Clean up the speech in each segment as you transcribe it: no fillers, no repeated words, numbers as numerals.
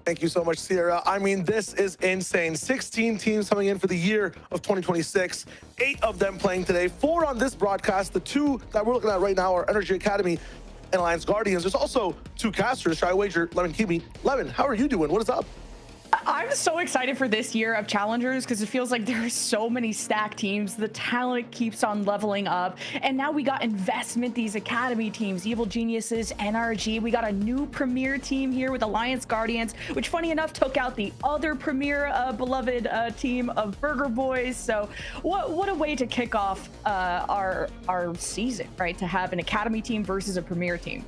Thank you so much, Sierra. I mean, this is insane. 16 teams coming in for the year of 2026. 8 of them playing today. 4 on this broadcast. The 2 that we're looking at right now are NRGA Academy and Alliance Guardians. There's also 2 casters, Shy Wager, Lemon Kiwi. Lemon, how are you doing? What is up? I'm so excited for this year of Challengers because it feels like there are so many stacked teams. The talent keeps on leveling up. And now we got investment, these academy teams, Evil Geniuses, NRG. We got a new premier team here with Alliance Guardians, which funny enough took out the other premier beloved team of Burger Boys. So what a way to kick off our season, right? To have an academy team versus a premier team.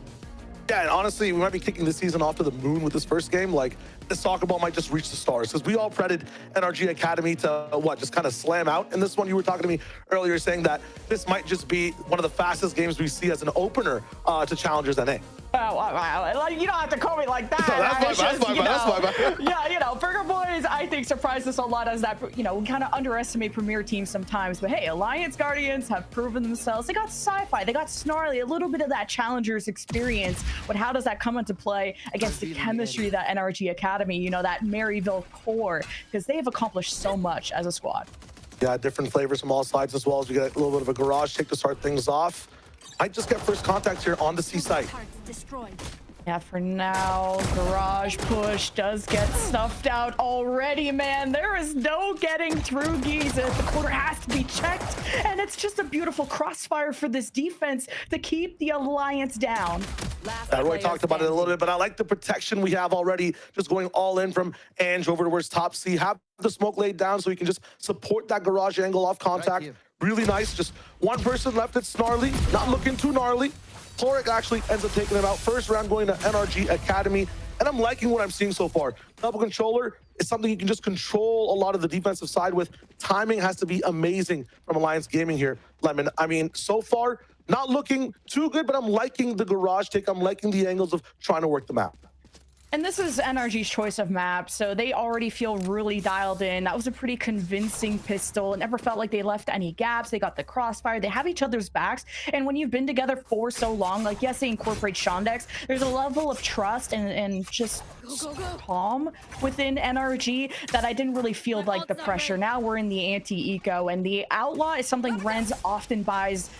Yeah, and honestly, we might be kicking this season off to the moon with this first game. Like, this soccer ball might just reach the stars because we all predicted NRG Academy to, just kind of slam out. In this one, you were talking to me earlier saying that this might just be one of the fastest games we see as an opener to Challengers NA. Wow, you don't have to call me like that. That's my bad. Yeah, you know, Burger Boys, I think, surprised us a lot as that, you know, we kind of underestimate premier teams sometimes. But hey, Alliance Guardians have proven themselves. They got sci-fi, they got snarly, a little bit of that Challengers experience. But how does that come into play against the chemistry that NRG Academy, you know, that Maryville core? Because they have accomplished so much as a squad. Yeah, different flavors from all sides as well as we get a little bit of a garage take to start things off. Might just get first contact here on the C site. Yeah, for now, garage push does get stuffed out already, man. There is no getting through Giza. The quarter has to be checked, and it's just a beautiful crossfire for this defense to keep the Alliance down. Roy talked about it a little bit, but I like the protection we have already, just going all in from Ange over towards top C. Have the smoke laid down so you can just support that garage angle off contact. Right, really nice. Just one person left. It's Snarly, not looking too gnarly. Chloric actually ends up taking him out. First round going to NRG Academy, and I'm liking what I'm seeing so far. Double controller is something you can just control a lot of the defensive side with. Timing has to be amazing from Alliance Gaming here, Lemon. I mean, so far, not looking too good, but I'm liking the garage take. I'm liking the angles of trying to work the map. And this is NRG's choice of map, so they already feel really dialed in. That was a pretty convincing pistol. It never felt like they left any gaps. They got the crossfire. They have each other's backs. And when you've been together for so long, like, yes, they incorporate Shondex, there's a level of trust and just calm within NRG that I didn't really feel like the pressure. Now we're in the anti-eco, and the Outlaw is something Renz often buys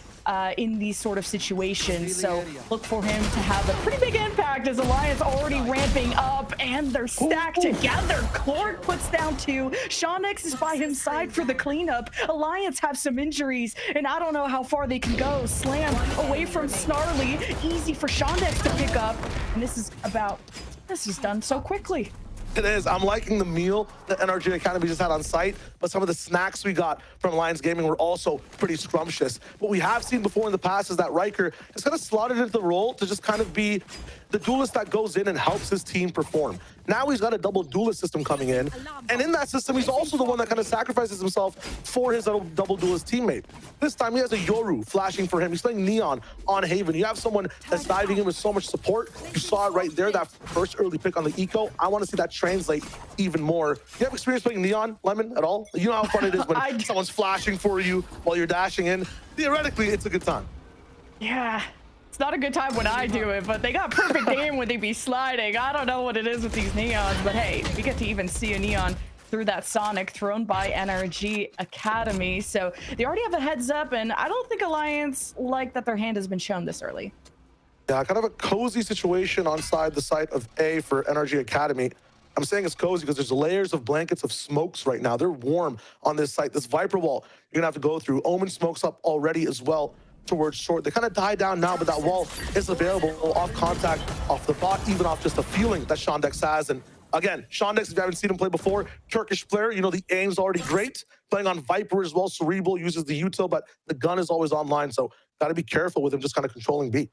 in these sort of situations, so look for him to have a pretty big impact as Alliance already ramping up, and they're stacked together. Cloric puts down 2. Shondex is by his side for the cleanup. Alliance have some injuries, and I don't know how far they can go. Slam away from Snarly, easy for Shondex to pick up, and this is done so quickly. It is. I'm liking the meal that NRG Academy just had on site, but some of the snacks we got from Alliance Gaming were also pretty scrumptious. What we have seen before in the past is that Riker is kind of slotted into the role to just kind of be the duelist that goes in and helps his team perform. Now he's got a double duelist system coming in, and in that system, he's also the one that kind of sacrifices himself for his double duelist teammate. This time, he has a Yoru flashing for him. He's playing Neon on Haven. You have someone that's diving in with so much support. You saw it right there, that first early pick on the Eco. I want to see that translate even more. You have experience playing Neon, Lemon, at all? You know how fun it is when someone's flashing for you while you're dashing in? Theoretically, it's a good time. Yeah. It's not a good time when I do it, but they got perfect aim when they be sliding. I don't know what it is with these Neons, but hey, we get to even see a Neon through that Sonic thrown by NRG Academy. So they already have a heads up, and I don't think Alliance like that their hand has been shown this early. Yeah, kind of a cozy situation on the site of A for NRG Academy. I'm saying it's cozy because there's layers of blankets of smokes right now. They're warm on this site. This Viper wall you're gonna have to go through. Omen smokes up already as well towards short. They kind of die down now, but that wall is available off contact, off the bot, even off just a feeling that Shondex has. And again, Shondex, if you haven't seen him play before, Turkish player, you know, the aim's already great. Playing on Viper as well, Cerebral uses the util, but the gun is always online, so gotta be careful with him just kind of controlling B.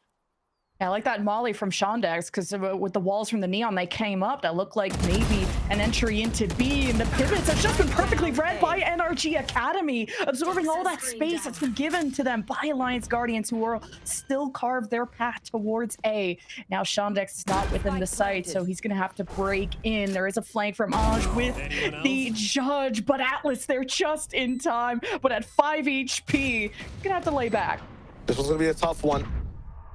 Yeah, I like that molly from Shondex, because with the walls from the Neon, they came up. That looked like maybe an entry into B, and the pivots have just been perfectly read by NRG Academy, absorbing all that space that's been given to them by Alliance Guardians, who will still carve their path towards A. Now Shondex is not within the site, so he's going to have to break in. There is a flank from Ange with the Judge, but Atlas, they're just in time. But at 5 HP, you're going to have to lay back. This one's going to be a tough one.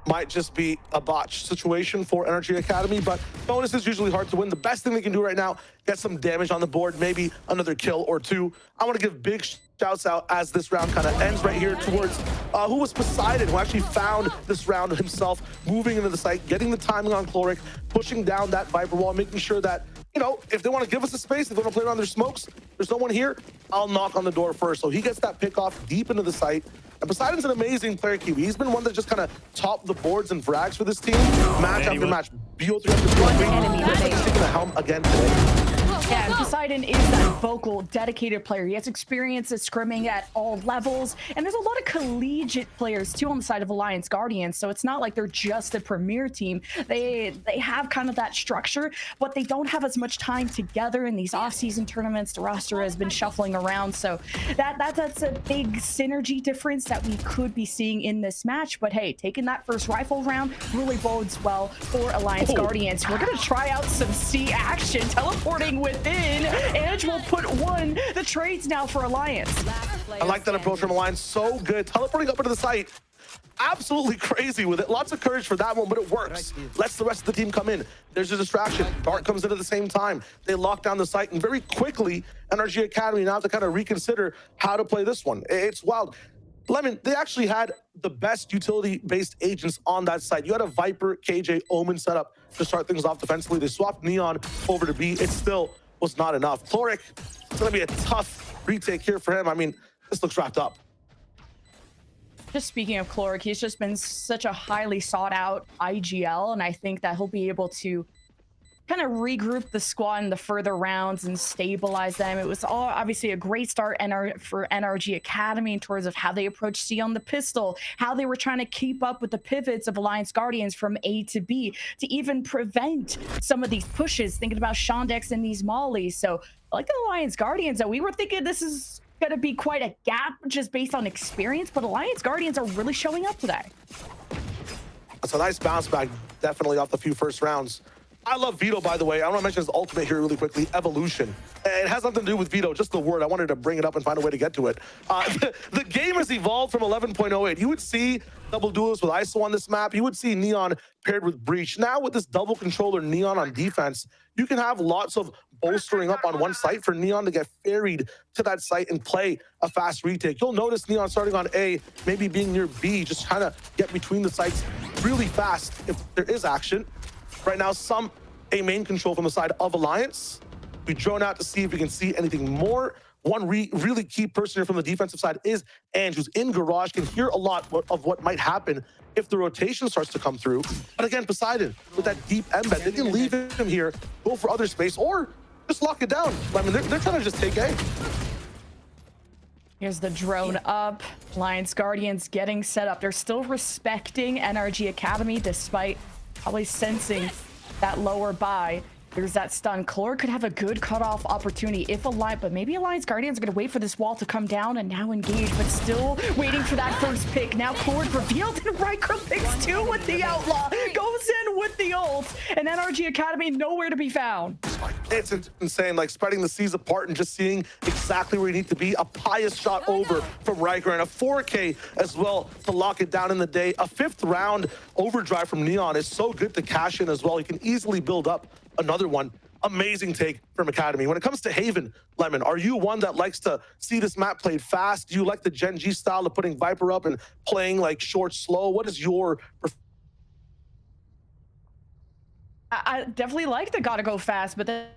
might just be a botch situation for NRGA Academy, but bonus is usually hard to win. The best thing they can do right now, get some damage on the board, maybe another kill or two. I want to give big shouts out as this round kind of ends right here towards who was Poseidon, who actually found this round himself, moving into the site, getting the timing on Chloric, pushing down that Viper wall, making sure that, you know, if they want to give us a space, if they want to play around their smokes, there's no one here, I'll knock on the door first. So he gets that pick off deep into the site. And Poseidon's an amazing player, Kiwi. He's been one that just kind of topped the boards and frags for this team, match after match. BO3 after enemy BO3. He's taking the helm again today. Yeah, and Poseidon is that vocal, dedicated player. He has experience at scrimming at all levels, and there's a lot of collegiate players too on the side of Alliance Guardians, so it's not like they're just a premier team. They have kind of that structure, but they don't have as much time together in these off-season tournaments. The roster has been shuffling around, so that's a big synergy difference that we could be seeing in this match. But hey, taking that first rifle round really bodes well for Alliance Guardians. We're gonna try out some C action, teleporting within. Ange will put the trades now for Alliance. I like that approach from Alliance, so good. Teleporting up into the site, absolutely crazy with it. Lots of courage for that one, but it works. Lets the rest of the team come in. There's a distraction. Dart comes in at the same time. They lock down the site, and very quickly, NRG Academy now have to kind of reconsider how to play this one. It's wild. Lemon, they actually had the best utility-based agents on that site. You had a Viper, KJ, Omen set up to start things off defensively. They swapped Neon over to B. It still was not enough. Chloric, it's going to be a tough retake here for him. I mean, this looks wrapped up. Just speaking of Chloric, he's just been such a highly sought out IGL, and I think that he'll be able to kind of regroup the squad in the further rounds and stabilize them. It was all obviously a great start for NRG Academy in terms of how they approached C on the pistol, how they were trying to keep up with the pivots of Alliance Guardians from A to B to even prevent some of these pushes, thinking about Shondex and these mollies. So like the Alliance Guardians, we were thinking this is going to be quite a gap just based on experience, but Alliance Guardians are really showing up today. That's a nice bounce back, definitely off the few first rounds. I love Vito, by the way. I want to mention his ultimate here really quickly, Evolution. It has nothing to do with Vito, just the word. I wanted to bring it up and find a way to get to it. The game has evolved from 11.08. You would see double duelists with ISO on this map. You would see Neon paired with Breach. Now with this double controller Neon on defense, you can have lots of bolstering up on one site for Neon to get ferried to that site and play a fast retake. You'll notice Neon starting on A, maybe being near B, just trying to get between the sites really fast if there is action. Right now, a main control from the side of Alliance. We drone out to see if we can see anything more. One really key person here from the defensive side is Ange, who's in garage, can hear a lot of what might happen if the rotation starts to come through. But again, Poseidon, with that deep embed, they can leave him here, go for other space, or just lock it down. I mean, they're trying to just take A. Here's the drone up. Alliance Guardians getting set up. They're still respecting NRG Academy despite probably sensing that lower buy. There's that stun. Chlor could have a good cutoff opportunity if but maybe Alliance Guardians are going to wait for this wall to come down and now engage, but still waiting for that first pick. Now Chlor revealed, and Riker picks two with the Outlaw, goes in with the ult, and NRG Academy nowhere to be found. It's insane, like spreading the seas apart and just seeing exactly where you need to be. A pious shot over from Riker and a 4K as well to lock it down in the day. A 5th round overdrive from Neon is so good to cash in as well. You can easily build up another one. Amazing take from Academy. When it comes to Haven, Lemon, are you one that likes to see this map played fast? Do you like the Gen G style of putting Viper up and playing like short, slow? What is your I definitely like the gotta go fast, but then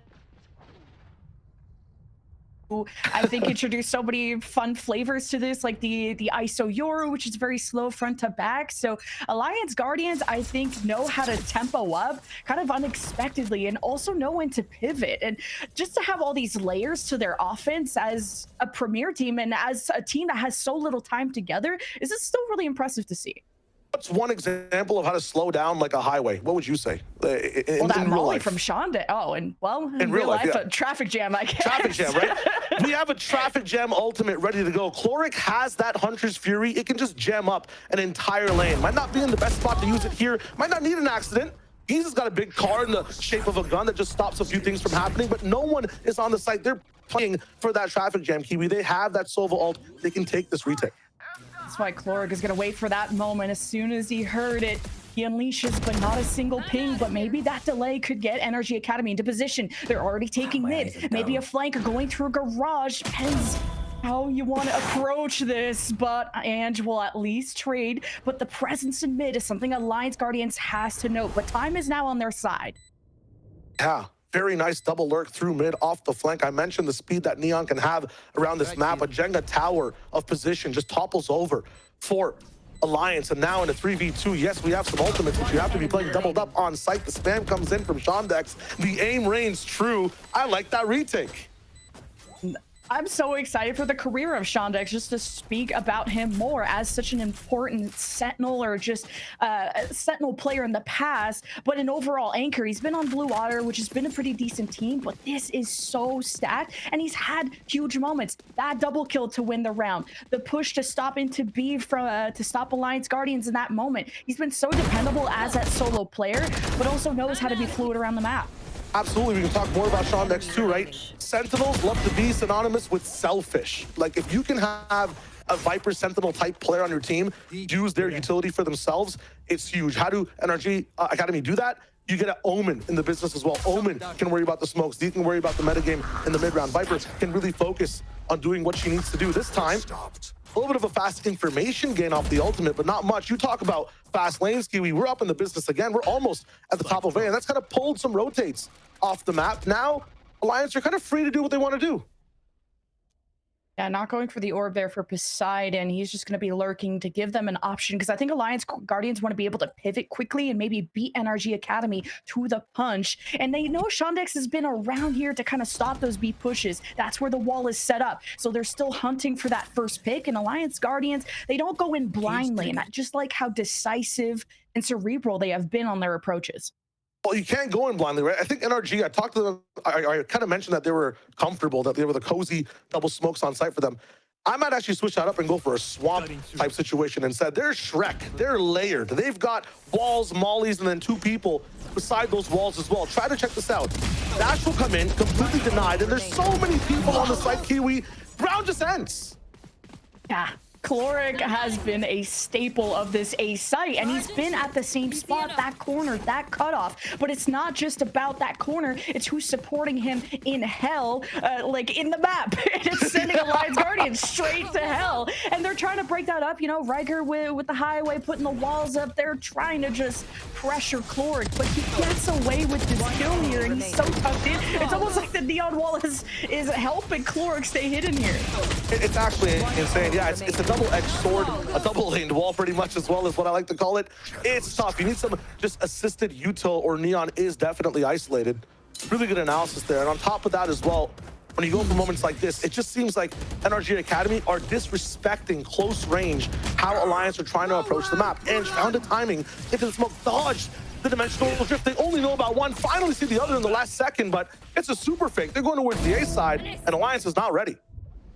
I think introduced so many fun flavors to this, like the ISO Yoru, which is very slow front to back. So Alliance Guardians, I think, know how to tempo up kind of unexpectedly and also know when to pivot. And just to have all these layers to their offense as a premier team and as a team that has so little time together, is this still really impressive to see. What's one example of how to slow down like a highway? What would you say? In real life from Shonda. Oh, and well, in real life, yeah. A traffic jam, I guess. Traffic jam, right? We have a traffic jam ultimate ready to go. Chloric has that Hunter's Fury. It can just jam up an entire lane. Might not be in the best spot to use it here. Might not need an accident. He's just got a big car in the shape of a gun that just stops a few things from happening, but no one is on the site. They're playing for that traffic jam, Kiwi. They have that Sova ult. They can take this retake. That's why Chloric is going to wait for that moment. As soon as he heard it, He unleashes, but not a single ping. But maybe that delay could get NRG Academy into position. They're already taking mid. Maybe a flanker going through a garage. Depends how you want to approach this, but Ange will at least trade. But the presence in mid is something Alliance Guardians has to note. But time is now on their side. Yeah. Very nice double lurk through mid off the flank. I mentioned the speed that Neon can have around this map. A Jenga tower of position just topples over for Alliance. And now in a 3v2, yes, we have some ultimates, but you have to be playing doubled up on site. The spam comes in from Shondex. The aim reigns true. I like that retake. I'm so excited for the career of Shondex, just to speak about him more as such an important Sentinel, or just a Sentinel player in the past, but an overall anchor. He's been on Blue Water, which has been a pretty decent team, but this is so stacked, and he's had huge moments. That double kill to win the round, the push to stop into B from to stop Alliance Guardians in that moment. He's been so dependable as that solo player, but also knows how to be fluid around the map. Absolutely, we can talk more about Shondex too, right? Sentinels love to be synonymous with selfish. Like, if you can have a Viper Sentinel type player on your team use their utility for themselves, it's huge. How do NRG Academy do that? You get an Omen in the business as well. Omen can worry about the smokes. He can worry about the metagame in the mid-round. Viper can really focus on doing what she needs to do. This time, a little bit of a fast information gain off the ultimate, but not much. You talk about fast lanes, Kiwi. We're up in the business again. We're almost at the top of A, and that's kind of pulled some rotates off the map. Now, Alliance are kind of free to do what they want to do. Yeah, not going for the orb there for Poseidon. He's just going to be lurking to give them an option, because I think Alliance Guardians want to be able to pivot quickly and maybe beat NRG Academy to the punch. And they know Shondex has been around here to kind of stop those B pushes. That's where the wall is set up. So they're still hunting for that first pick. And Alliance Guardians, they don't go in blindly. And I just like how decisive and cerebral they have been on their approaches. Well, you can't go in blindly, right? I think NRG, I talked to them, I kind of mentioned that they were comfortable, that they were the cozy double smokes on site for them. I might actually switch that up and go for a swamp type situation instead. They're Shrek, they're layered. They've got walls, mollies, and then two people beside those walls as well. Try to check this out. Dash will come in, completely denied, and there's so many people on the site, Kiwi. Round just ends. Yeah. Chloric has been a staple of this A site, and he's been at the same spot, that corner, that cutoff. But it's not just about that corner, it's who's supporting him in hell, like in the map. It's sending Alliance Guardians straight to hell. And they're trying to break that up, you know, Riker with the highway, putting the walls up. They're trying to just pressure Chloric, but he gets away with this kill here, and he's so tucked in. It's almost like the neon wall is helping Chloric stay hidden here. It's actually insane. Yeah, it's a double-edged sword, a double-laned wall pretty much as well, is what I like to call it. It's tough. You need some just assisted util, or Neon is definitely isolated. Really good analysis there. And on top of that as well, when you go for moments like this, it just seems like NRG Academy are disrespecting close range how Alliance are trying to approach the map. And found a timing into the smoke, dodged the dimensional drift. They only know about one, finally see the other in the last second, but it's a super fake. They're going towards the A side, and Alliance is not ready.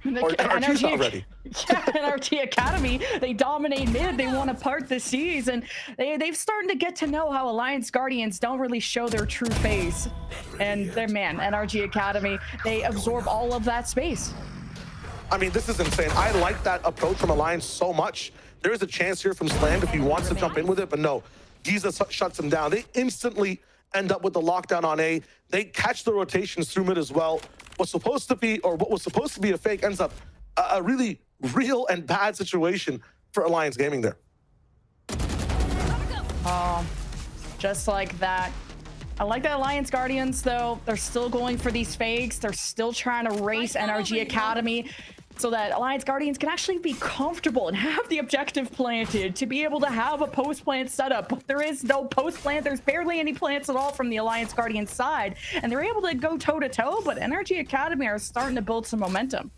Or NRG's not ready. Yeah, NRG Academy, they dominate mid. They want to part the seas, and they've started to get to know how Alliance Guardians don't really show their true face. And they're, man, NRG Academy, they absorb all of that space. I mean, this is insane. I like that approach from Alliance so much. There is a chance here from Slam if he wants to jump in with it, but no. Giza shuts him down. They instantly end up with the lockdown on A. They catch the rotations through mid as well. What was supposed to be a fake ends up a really real and bad situation for Alliance Gaming there. Oh, just like that. I like that Alliance Guardians, though. They're still going for these fakes. They're still trying to race NRG Academy so that Alliance Guardians can actually be comfortable and have the objective planted, to be able to have a post plant setup. But there is no post plant. There's barely any plants at all from the Alliance Guardians side, and they're able to go toe to toe. But NRG Academy are starting to build some momentum.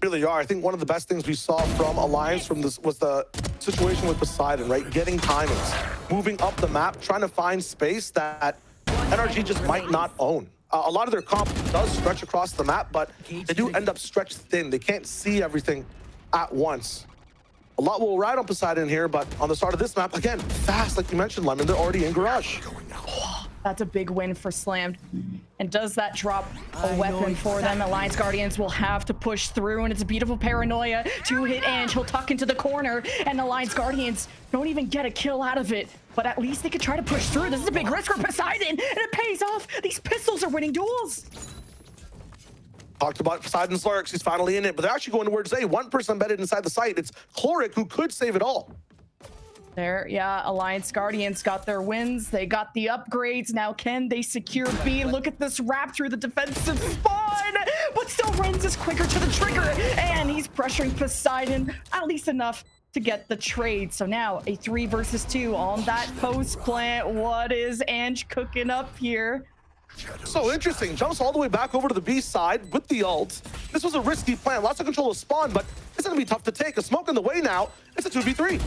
Really are. I think one of the best things we saw from Alliance from this was the situation with Poseidon, right? Getting timings, moving up the map, trying to find space that NRG just might not own. A lot of their comp does stretch across the map, but they do end up stretched thin. They can't see everything at once. A lot will ride on Poseidon here, but on the start of this map, again, fast, like you mentioned, Lemon, they're already in garage. That's a big win for Slammed. And does that drop a weapon for them? Alliance Guardians will have to push through, and it's a beautiful paranoia. 2-hit Ange, he'll tuck into the corner, and Alliance Guardians don't even get a kill out of it. But at least they could try to push through. This is a big risk for Poseidon, and it pays off. These pistols are winning duels. Talked about Poseidon's Lurks, he's finally in it, but they're actually going towards A. One person embedded inside the site. It's Chloric who could save it all. There, yeah, Alliance Guardians got their wins. They got the upgrades. Now can they secure B? Look at this wrap through the defensive spawn, but still Renz is quicker to the trigger, and he's pressuring Poseidon at least enough to get the trade. So now a 3 versus 2 on that post plant. What is Ange cooking up here? So interesting, jumps all the way back over to the B side with the ult. This was a risky plan, lots of control of spawn, but it's gonna be tough to take. A smoke in the way now, it's a 2v3.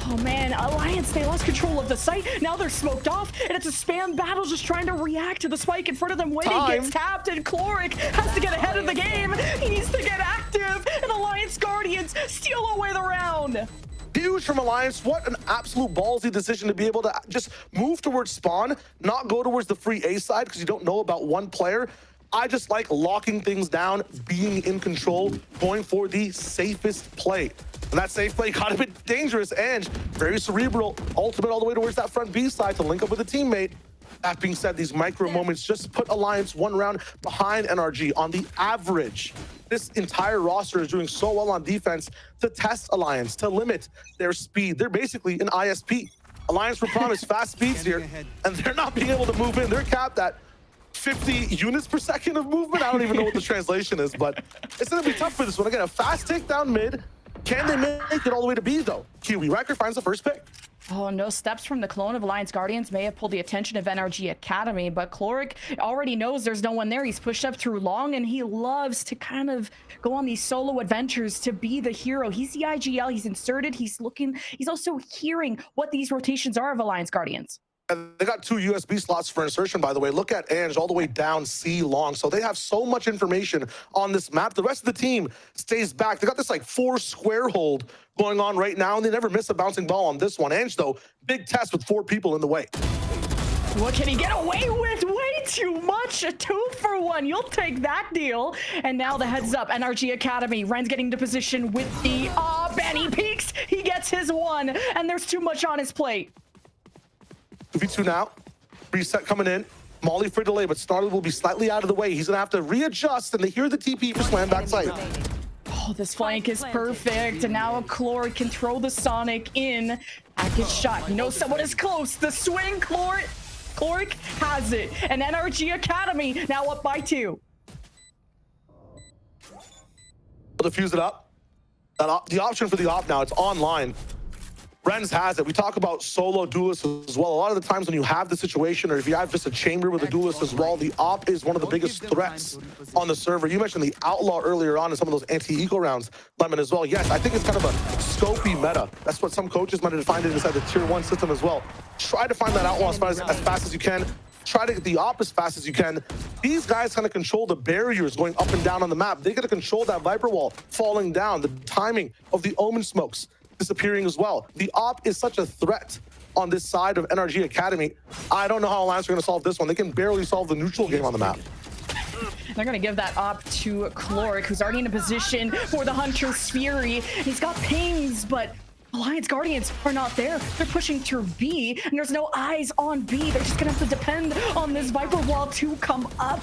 Oh man, Alliance, they lost control of the site. Now they're smoked off, and it's a spam battle just trying to react to the spike in front of them. When he gets tapped, and Chloric has to get ahead of the game. He needs to get active, and Alliance Guardians steal away the round. Huge from Alliance. What an absolute ballsy decision to be able to just move towards spawn, not go towards the free A side because you don't know about one player. I just like locking things down, being in control, going for the safest play. And that safe play got a bit dangerous, and very cerebral. Ultimate all the way towards that front B side to link up with a teammate. That being said, these micro moments just put Alliance one round behind NRG. On the average, this entire roster is doing so well on defense to test Alliance, to limit their speed. They're basically an ISP. Alliance were promised fast speeds here, and they're not being able to move in. They're capped at 50 units per second of movement. I don't even know what the translation is, but it's going to be tough for this one. Again, a fast takedown mid. Can they make it all the way to B, though? Kiwi Riker finds the first pick. Oh, no steps from the clone of Alliance Guardians may have pulled the attention of NRG Academy, but Chloric already knows there's no one there. He's pushed up through long, and he loves to kind of go on these solo adventures to be the hero. He's the IGL, he's inserted, he's looking, he's also hearing what these rotations are of Alliance Guardians. And they got 2 USB slots for insertion, by the way. Look at Ange all the way down C long. So they have so much information on this map. The rest of the team stays back. They got this like 4 square hold going on right now, and they never miss a bouncing ball on this one. Ange, though, big test with 4 people in the way. What can he get away with? Way too much. A 2-for-1. You'll take that deal. And now the heads up. NRG Academy. Ren's getting into position with the and he peeks. He gets his 1, and there's too much on his plate. 2v2 now. Reset coming in. Molly for delay, but Snarly will be slightly out of the way. He's gonna have to readjust, and they hear the TP for slam backside. Oh, this flank is perfect, and now Chloric can throw the Sonic in at his shot. You know someone is close. The swing, Chloric has it, and NRG Academy now up by 2. They'll defuse it up. The option for the op now, it's online. Renz has it. We talk about solo duelists as well. A lot of the times when you have the situation, or if you have just a chamber with a duelist as well, the op is one of the biggest threats on the server. You mentioned the outlaw earlier on in some of those anti-eco rounds, Lemon, as well. Yes, I think it's kind of a scopy meta. That's what some coaches might have defined it inside the tier 1 system as well. Try to find that outlaw as fast as you can. Try to get the op as fast as you can. These guys kind of control the barriers going up and down on the map. They got to control that Viper wall falling down, the timing of the Omen smokes disappearing as well. The op is such a threat on this side of NRG Academy. I don't know how Alliance are going to solve this one. They can barely solve the neutral game on the map. They're going to give that op to Chloric, who's already in a position for the Hunter's Fury. He's got pings, but Alliance Guardians are not there. They're pushing through B, and there's no eyes on B. They're just going to have to depend on this Viper wall to come up.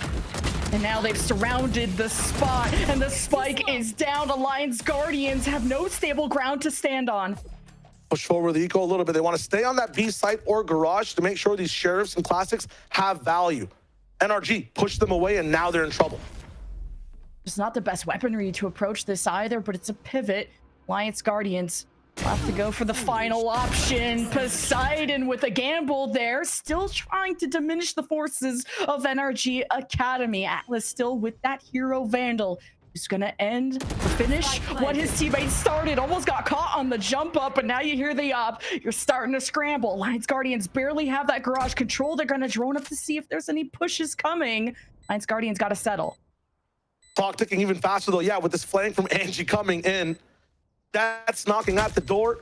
And now they've surrounded the spot, and the spike is down. Alliance Guardians have no stable ground to stand on. Push forward the eco a little bit. They want to stay on that B site or garage to make sure these sheriffs and classics have value. NRG pushed them away, and now they're in trouble. It's not the best weaponry to approach this either, but it's a pivot. Alliance Guardians will have to go for the final option. Poseidon with a gamble there, still trying to diminish the forces of NRG Academy. Atlas still with that hero Vandal, who's gonna end or finish what his teammates started. Almost got caught on the jump up, but now you hear the op. You're starting to scramble. Alliance Guardians barely have that garage control. They're gonna drone up to see if there's any pushes coming. Alliance Guardians gotta settle. Clock ticking even faster though. Yeah, with this flank from Angie coming in. That's knocking at the door.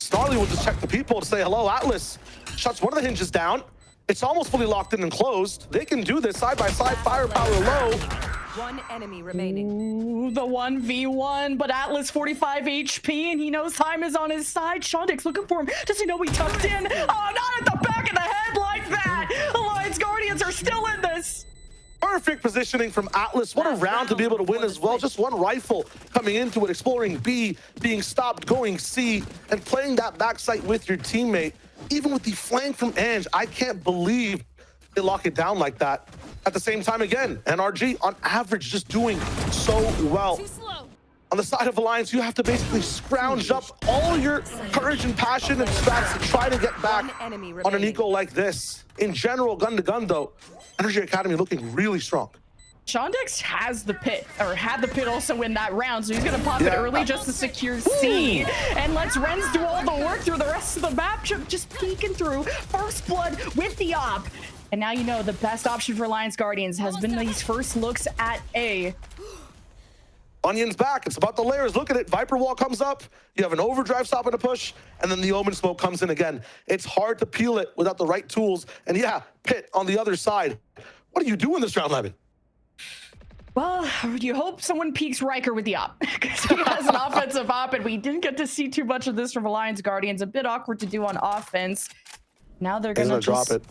Snarly will just check the people to say hello. Atlas shuts one of the hinges down. It's almost fully locked in and closed. They can do this side by side, firepower low. One enemy remaining. Ooh, the 1v1, but Atlas 45 HP, and he knows time is on his side. Shondix looking for him. Does he know he tucked in? Oh, not at the back of the head like that. Alliance Guardians are still in this. Perfect positioning from Atlas. What a round to be able to win as well. Just one rifle coming into it, exploring B, being stopped, going C, and playing that backside with your teammate. Even with the flank from Ange, I can't believe they lock it down like that. At the same time, again, NRG on average just doing so well. On the side of Alliance, you have to basically scrounge up all your courage and passion and strats to try to get back on an eco like this. In general, gun to gun though, NRG Academy looking really strong. Shondix has the pit, or had the pit also in that round, so he's gonna pop it early just to secure C. And lets Renz do all the work through the rest of the map, just peeking through. First blood with the op. And now you know the best option for Alliance Guardians has been these first looks at A. Onion's back. It's about the layers. Look at it. Viper wall comes up. You have an overdrive stop and a push, and then the Omen smoke comes in again. It's hard to peel it without the right tools. And yeah, pit on the other side. What do you do in this round, Lemon? Well, you hope someone peeks Riker with the op, because he has an offensive op, and we didn't get to see too much of this from Alliance Guardians. A bit awkward to do on offense. Now they're gonna drop it.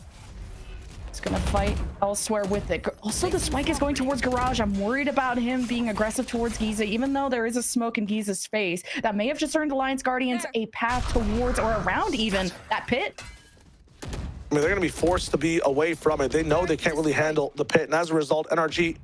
It's gonna fight elsewhere with it. Also, the spike is going towards Garage. I'm worried about him being aggressive towards Giza, even though there is a smoke in Giza's face. That may have just earned Alliance Guardians a path towards, or around even, that pit. I mean, they're going to be forced to be away from it. They know they can't really handle the pit. And as a result, NRG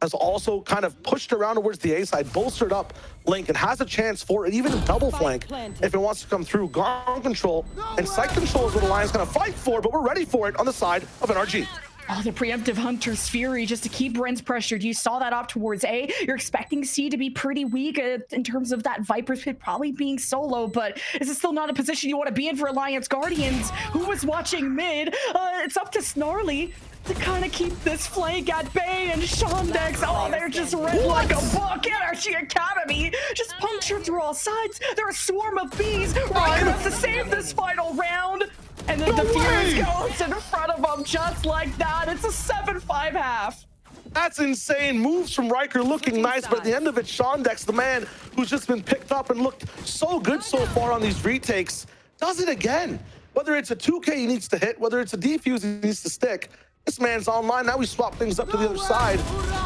has also kind of pushed around towards the A side, bolstered up Link, and has a chance for it, even a double flank if it wants to come through. Ground control and site control is what Alliance going to fight for, but we're ready for it on the side of NRG. Oh, the preemptive Hunter's Fury just to keep Renz pressured. You saw that op towards A. You're expecting C to be pretty weak in terms of that Viper's pit probably being solo, but is it still not a position you want to be in for Alliance Guardians? Who was watching mid? It's up to Snarly to kind of keep this flank at bay, and Shondex, oh, they're just read like a book. NRG Academy just punctured through all sides. They're a swarm of bees. Riker has to save this final round. And then the Furious goes in front of him just like that. It's a 7-5 half. That's insane. Moves from Riker looking nice, but at the end of it, Shondex, the man who's just been picked up and looked so good so far on these retakes, does it again. Whether it's a 2K he needs to hit, whether it's a defuse he needs to stick, this man's online. Now we swap things up to the other side.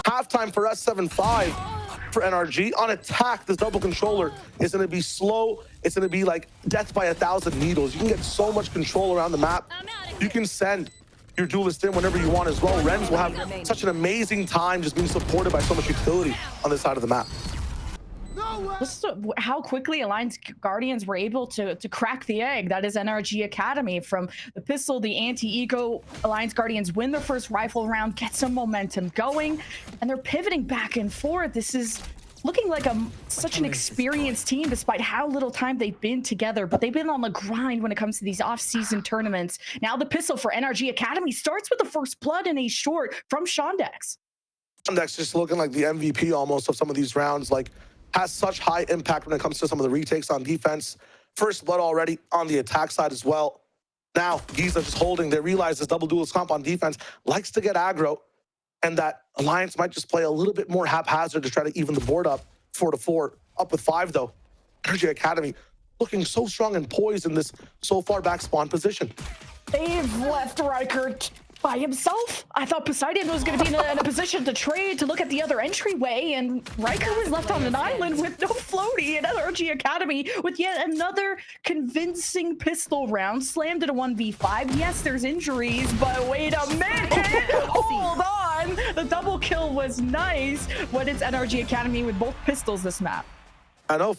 Halftime for us, 7-5 for NRG. On attack, this double controller is going to be slow. It's going to be like death by 1,000 needles. You can get so much control around the map. You can send your duelist in whenever you want as well. Renz will have such an amazing time just being supported by so much utility on this side of the map. How quickly Alliance Guardians were able to crack the egg. That is NRG Academy. From the pistol, the anti-eco, Alliance Guardians win their first rifle round, get some momentum going, and they're pivoting back and forth. This is looking like such an experienced team despite how little time they've been together, but they've been on the grind when it comes to these off-season tournaments. Now the pistol for NRG Academy starts with the first blood in a short from Shondex. Shondex just looking like the MVP almost of some of these rounds, like has such high impact when it comes to some of the retakes on defense. First blood already on the attack side as well. Now Giza just holding. They realize this double duelist comp on defense likes to get aggro, and that Alliance might just play a little bit more haphazard to try to even the board up. 4-4, up with 5 though. NRG Academy looking so strong and poised in this so far back spawn position. They've left Riker by himself. I thought Poseidon was going to be in a position to trade, to look at the other entryway, and Riker was left on an island with no floaty, and NRG Academy with yet another convincing pistol round. Slammed it a 1v5. Yes, there's injuries, but wait a minute. Hold on. The double kill was nice, but it's NRG Academy with both pistols this map. I know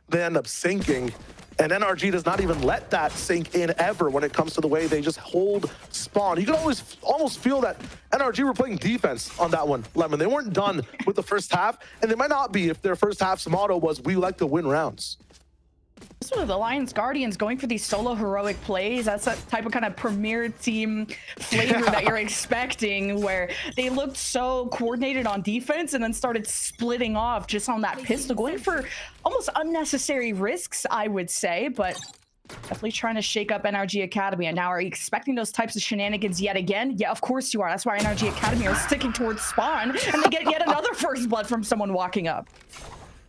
they end up sinking, and NRG does not even let that sink in ever when it comes to the way they just hold spawn. You can almost feel that NRG were playing defense on that one, Lemon. They weren't done with the first half, and they might not be if their first half's motto was, we like to win rounds. This one of the Alliance Guardians going for these solo heroic plays. That's that type of kind of premier team flavor that you're expecting, where they looked so coordinated on defense and then started splitting off just on that pistol, going for almost unnecessary risks, I would say. But Definitely trying to shake up NRG Academy. And now are you expecting those types of shenanigans yet again? Yeah, of course you are. That's why NRG Academy are sticking towards spawn, and they get yet another first blood from someone walking up.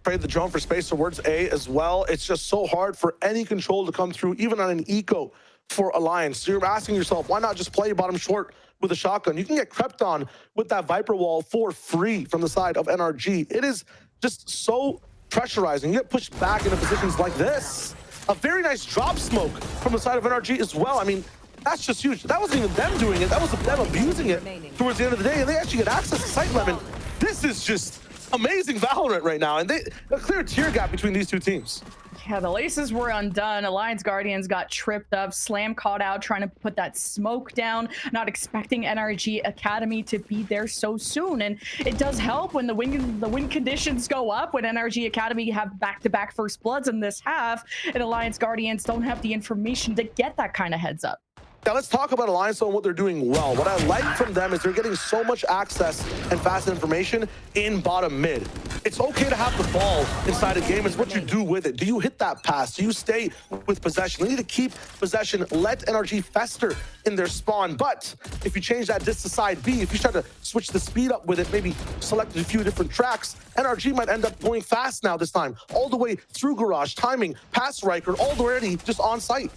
Trade the drone for space towards A as well. It's just so hard for any control to come through, even on an eco for Alliance. So you're asking yourself, why not just play bottom short with a shotgun? You can get crept on with that Viper wall for free from the side of NRG. It is just so pressurizing. You get pushed back into positions like this. A very nice drop smoke from the side of NRG as well. I mean, that's just huge. That wasn't even them doing it. That was them abusing it towards the end of the day, and they actually get access to Sight Lemon. This is just amazing Valorant right now, and a clear tier gap between these two teams. Yeah, the laces were undone. Alliance Guardians got tripped up. Slam caught out, trying to put that smoke down, not expecting NRG Academy to be there so soon. And it does help when the win conditions go up, when NRG Academy have back-to-back first bloods in this half, and Alliance Guardians don't have the information to get that kind of heads up. Now let's talk about Alliance and what they're doing well. What I like from them is they're getting so much access and fast information in bottom mid. It's okay to have the ball inside a game. It's what you do with it. Do you hit that pass? Do you stay with possession? They need to keep possession. Let NRG fester in their spawn. But if you change that dis to side B, if you try to switch the speed up with it, maybe select a few different tracks, NRG might end up going fast now this time. All the way through Garage, timing, past Riker, all the way just on site.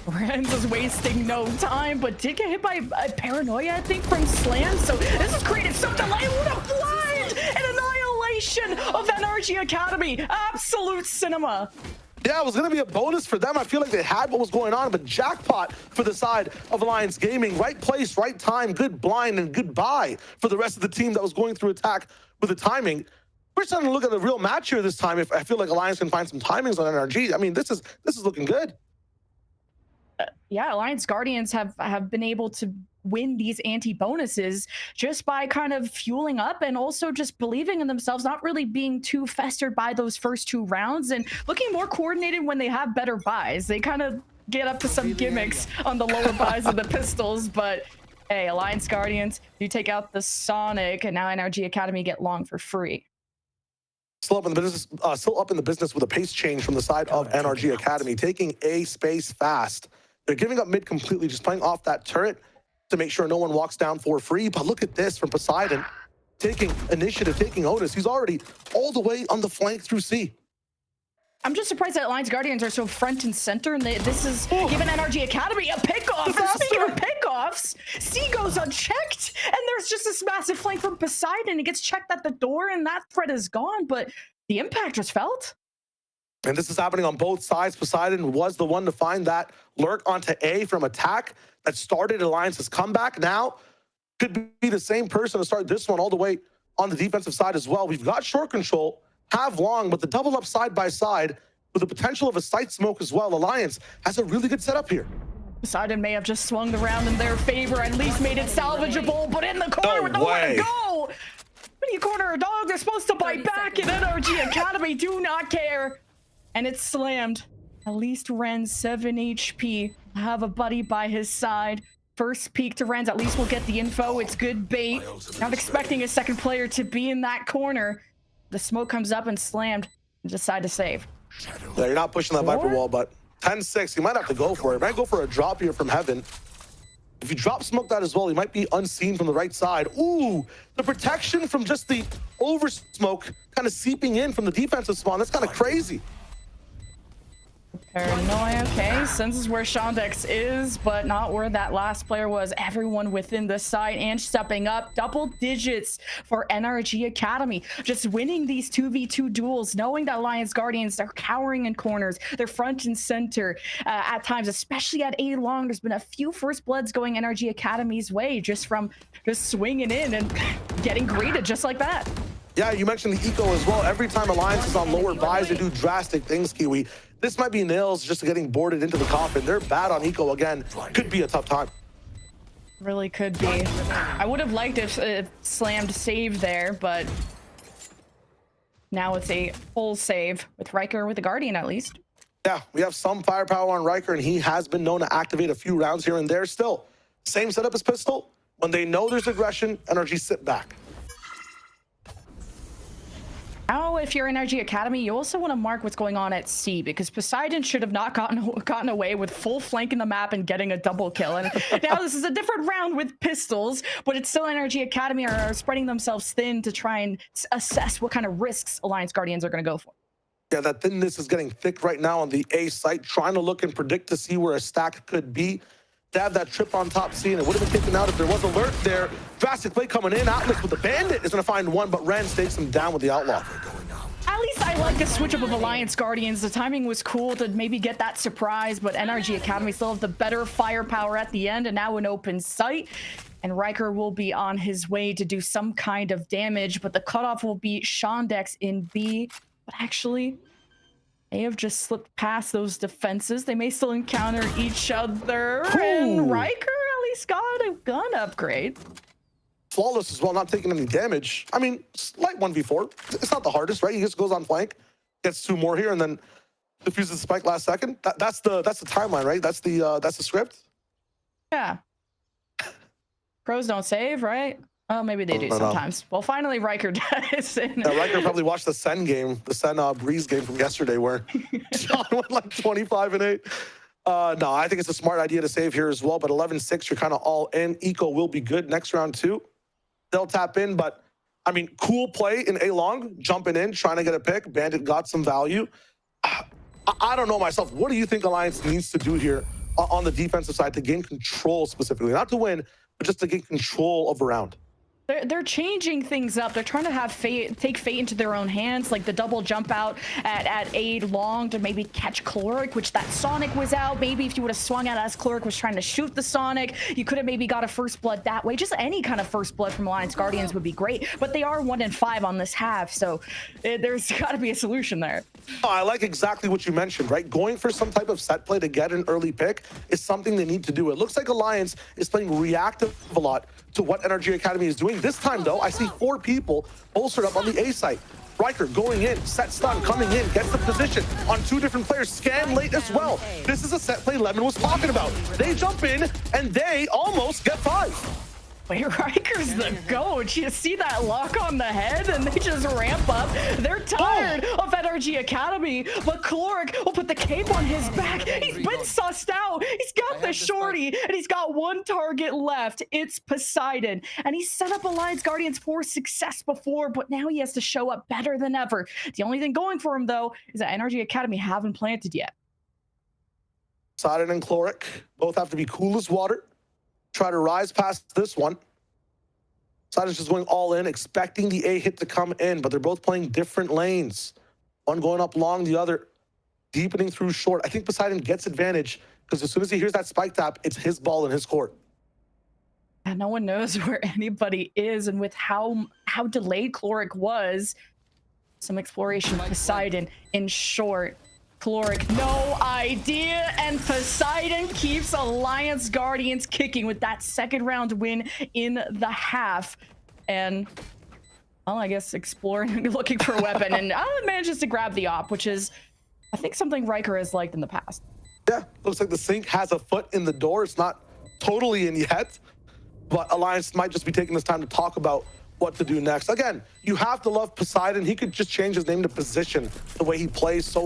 Renz is wasting no time, but did get hit by a paranoia, I think, from Slam. So this has created some delay. What a blind and annihilation of NRG Academy. Absolute cinema. Yeah, it was going to be a bonus for them. I feel like they had what was going on, but jackpot for the side of Alliance Gaming. Right place, right time, good blind, and goodbye for the rest of the team that was going through attack with the timing. We're starting to look at the real match here this time. If I feel like Alliance can find some timings on NRG. I mean, this is looking good. Yeah, Alliance Guardians have been able to win these anti-bonuses just by kind of fueling up and also just believing in themselves, not really being too festered by those first two rounds and looking more coordinated when they have better buys. They kind of get up to some gimmicks on the lower buys of the pistols, but hey, Alliance Guardians, you take out the Sonic, and now NRG Academy get long for free. Still up in the business with a pace change from the side of NRG Academy, taking A space fast. They're giving up mid completely, just playing off that turret to make sure no one walks down for free. But look at this from Poseidon, taking initiative, taking Otis. He's already all the way on the flank through C. I'm just surprised that Alliance Guardians are so front and center, and this is giving NRG Academy a pickoff. And speaking of pickoffs, C goes unchecked, and there's just this massive flank from Poseidon. He gets checked at the door, and that threat is gone, but the impact was felt. And this is happening on both sides. Poseidon was the one to find that lurk onto A from attack that started Alliance's comeback. Now could be the same person to start this one all the way on the defensive side as well. We've got short control, have long, but the double up side by side with the potential of a sight smoke as well. Alliance has a really good setup here. Poseidon may have just swung the round in their favor, at least made it salvageable, but in the corner with nowhere to go. When you corner a dog, they're supposed to bite back, and NRG Academy do not care. And it's slammed. At least Renz 7 HP. Have a buddy by his side. First peek to Renz. At least we'll get the info. It's good bait. Not expecting a second player to be in that corner. The smoke comes up and slammed. And decide to save. Yeah, you're not pushing that Viper wall, but 10-6. You might have to go for it. Might go for a drop here from heaven. If you drop smoke that as well, he might be unseen from the right side. Ooh, the protection from just the over smoke kind of seeping in from the defensive spawn. That's kind of crazy. Paranoia, okay, senses where Shondex is, but not where that last player was. Everyone within the site and stepping up. Double digits for NRG Academy. Just winning these 2v2 duels, knowing that Alliance Guardians, they're cowering in corners. They're front and center at times, especially at A long. There's been a few first bloods going NRG Academy's way just from just swinging in and getting greeted just like that. Yeah, you mentioned the eco as well. Every time Alliance is on lower buys, they do drastic things, Kiwi. This might be nails just getting boarded into the coffin. They're bad on eco again. Could be a tough time. Really could be. I would have liked if Slammed saved there, but now it's a full save with Riker with the Guardian at least. Yeah, we have some firepower on Riker, and he has been known to activate a few rounds here and there still. Same setup as Pistol. When they know there's aggression, NRG sit back. Now if you're NRG Academy, you also want to mark what's going on at C, because Poseidon should have not gotten away with full flanking the map and getting a double kill. And now this is a different round with pistols, but it's still NRG Academy are spreading themselves thin to try and assess what kind of risks Alliance Guardians are going to go for. Yeah, that thinness is getting thick right now on the A site, trying to look and predict to see where a stack could be. To have that trip on top C, and it would have been taken out if there was alert there. Drastic play coming in. Atlas with the bandit is going to find one, but Ren takes him down with the outlaw. At least I like the switch up of Alliance Guardians. The timing was cool to maybe get that surprise, but NRG Academy still have the better firepower at the end, and now an open sight. And Riker will be on his way to do some kind of damage, but the cutoff will be Shondex in B. But actually, they have just slipped past those defenses. They may still encounter each other. Ooh. And Riker at least got a gun upgrade. Flawless as well, not taking any damage. I mean, slight 1v4. It's not the hardest, right? He just goes on flank, gets 2 more here, and then defuses the spike last second. That's the timeline, right? That's the script. Yeah. Pros don't save, right? Oh, maybe they do sometimes. Well, finally, Riker does. Yeah, Riker probably watched the Sen game, the Sen Breeze game from yesterday, where John went like 25-8. No, I think it's a smart idea to save here as well, but 11-6, you're kind of all in. Eco will be good next round too. They'll tap in, but I mean, cool play in A-Long, jumping in, trying to get a pick. Bandit got some value. I don't know myself. What do you think Alliance needs to do here on the defensive side to gain control specifically? Not to win, but just to gain control of a round. They're changing things up. They're trying to have take fate into their own hands, like the double jump out at A-Long to maybe catch Caloric, which that Sonic was out. Maybe if you would have swung out as Caloric was trying to shoot the Sonic, you could have maybe got a first blood that way. Just any kind of first blood from Alliance Guardians would be great, but they are 1-5 on this half, so there's got to be a solution there. Oh, I like exactly what you mentioned, right? Going for some type of set play to get an early pick is something they need to do. It looks like Alliance is playing reactive a lot to what NRG Academy is doing. This time, though, I see 4 people bolstered up on the A site. Riker going in, set stun, coming in, gets the position on 2 different players, scan late as well. This is a set play Lemon was talking about. They jump in, and they almost get 5. Wait, Riker's the GOAT. You see that lock on the head, and they just ramp up. They're tired of NRG Academy, but Caloric will put the cape on his back. He's been sussed out. He's got the shorty, and he's got 1 target left. It's Poseidon, and he set up Alliance Guardians for success before, but now he has to show up better than ever. The only thing going for him, though, is that NRG Academy haven't planted yet. Poseidon and Caloric both have to be cool as water. Try to rise past this one. Poseidon's just going all in, expecting the A hit to come in, but they're both playing different lanes. One going up long, the other deepening through short. I think Poseidon gets advantage because as soon as he hears that spike tap, it's his ball in his court. And no one knows where anybody is, and with how delayed Caloric was, some exploration. Poseidon in short. Caloric, no idea, and Poseidon keeps Alliance Guardians kicking with that 2nd round win in the half. And, well, I guess exploring, looking for a weapon, and manages to grab the op, which is, I think, something Riker has liked in the past. Yeah, looks like the Sync has a foot in the door. It's not totally in yet, but Alliance might just be taking this time to talk about what to do next. Again, you have to love Poseidon. He could just change his name to Position, the way he plays so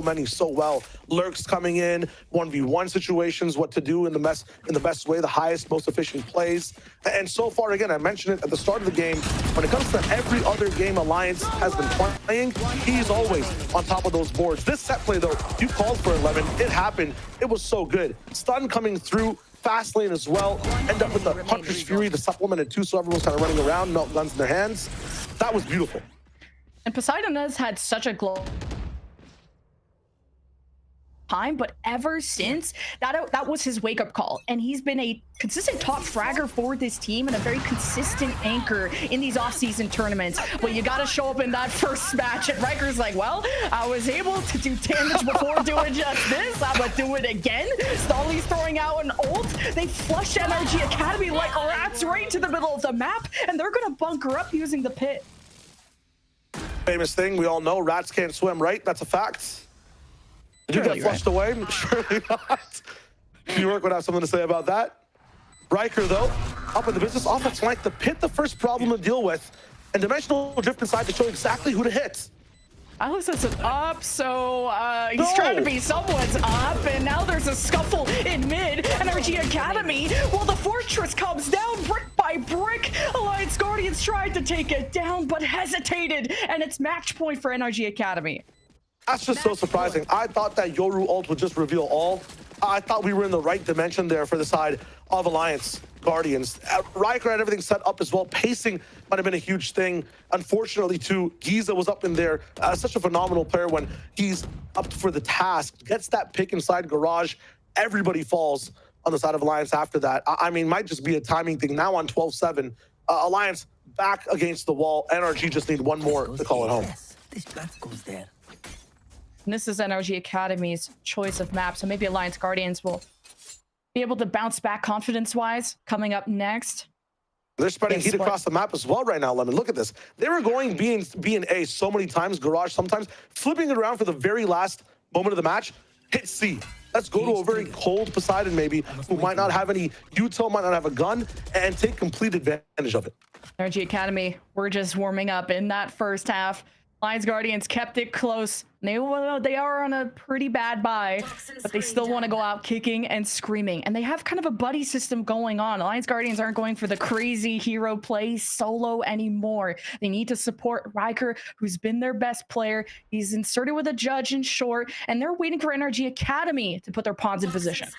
well. Lurks coming in, 1v1 situations, what to do in the best way, the highest, most efficient plays. And so far, again, I mentioned it at the start of the game, when it comes to every other game Alliance has been playing, he's always on top of those boards. This set play, though, you called for 11. It happened. It was so good. Stun coming through, fast lane as well. End up with the Hunter's Fury, the supplemented 2, so everyone's kind of running around, melt guns in their hands. That was beautiful. And Poseidon has had such a time, but ever since that was his wake-up call, and he's been a consistent top fragger for this team and a very consistent anchor in these off-season tournaments. But you got to show up in that first match, and Riker's like, well, I was able to do damage before doing just this. I'm gonna do it again. Stolly's throwing out an ult. They flush NRG Academy like rats right into the middle of the map, and they're gonna bunker up using the pit. Famous thing we all know, rats can't swim, right? That's a fact. Did you get flushed away? Surely not. New York would have something to say about that. Riker, though, up in the business, off the flank, the pit, the first problem to deal with, and Dimensional Drift inside to show exactly who to hit. Alice is up, so he's trying to be someone's up, and now there's a scuffle in mid. NRG Academy, well, the fortress comes down brick by brick. Alliance Guardians tried to take it down, but hesitated, and it's match point for NRG Academy. That's just so surprising. I thought that Yoru ult would just reveal all. I thought we were in the right dimension there for the side of Alliance Guardians. Riker had everything set up as well. Pacing might have been a huge thing. Unfortunately, too, Giza was up in there. Such a phenomenal player when he's up for the task. Gets that pick inside Garage. Everybody falls on the side of Alliance after that. I mean, might just be a timing thing. Now on 12-7, Alliance back against the wall. NRG just need one more to call it home. This plant goes there. And this is NRG Academy's choice of map, so maybe Alliance Guardians will be able to bounce back confidence-wise coming up next. They're spreading heat across the map as well right now, Lemon. Look at this. They were going B and A so many times, Garage sometimes, flipping it around for the very last moment of the match. Hit C. Let's go to a very cold Poseidon maybe, who might not have any util, might not have a gun, and take complete advantage of it. NRG Academy, we're just warming up in that first half. Alliance Guardians kept it close. They are on a pretty bad buy, but they still want to go out kicking and screaming. And they have kind of a buddy system going on. Alliance Guardians aren't going for the crazy hero play solo anymore. They need to support Riker, who's been their best player. He's inserted with a judge in short, and they're waiting for NRG Academy to put their pawns in position.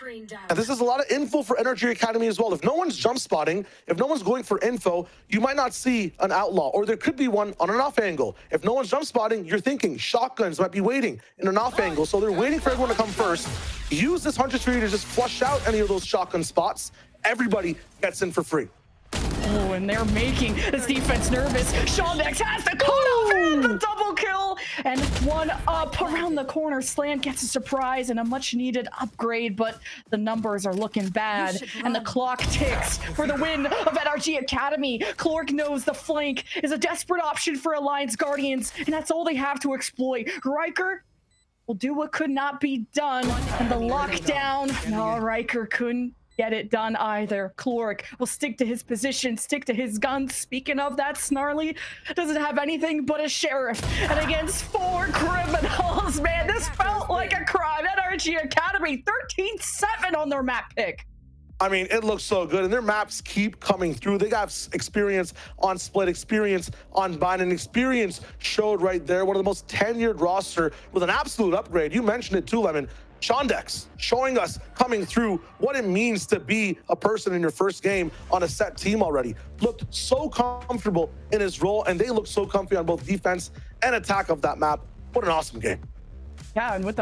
And this is a lot of info for NRG Academy as well. If no one's jump spotting, if no one's going for info, you might not see an outlaw, or there could be one on an off angle. If no one's jump spotting, you're thinking shotguns might be waiting in an off angle, so they're waiting for everyone to come first. Use this Hunter Tree to just flush out any of those shotgun spots. Everybody gets in for free. Oh, and they're making this defense nervous. Shondex has the cutoff and the double kill, and one up around the corner. Slant gets a surprise and a much needed upgrade, but the numbers are looking bad, and the clock ticks for the win of NRG Academy. Clark knows the flank is a desperate option for Alliance Guardians, and that's all they have to exploit. Riker will do what could not be done, and the lockdown. No, Riker couldn't get it done either. Clark will stick to his position, stick to his guns. Speaking of that, Snarly doesn't have anything but a sheriff, and against 4 criminals, man, this felt like a crime. NRG Academy 13-7 on their map pick. I mean, it looks so good, and their maps keep coming through. They got experience on split, experience on bind, and experience showed right there. One of the most tenured roster with an absolute upgrade. You mentioned it too, Lemon. Shondex showing us coming through what it means to be a person in your first game on a set team already. Looked so comfortable in his role, and they look so comfy on both defense and attack of that map. What an awesome game. Yeah, and with the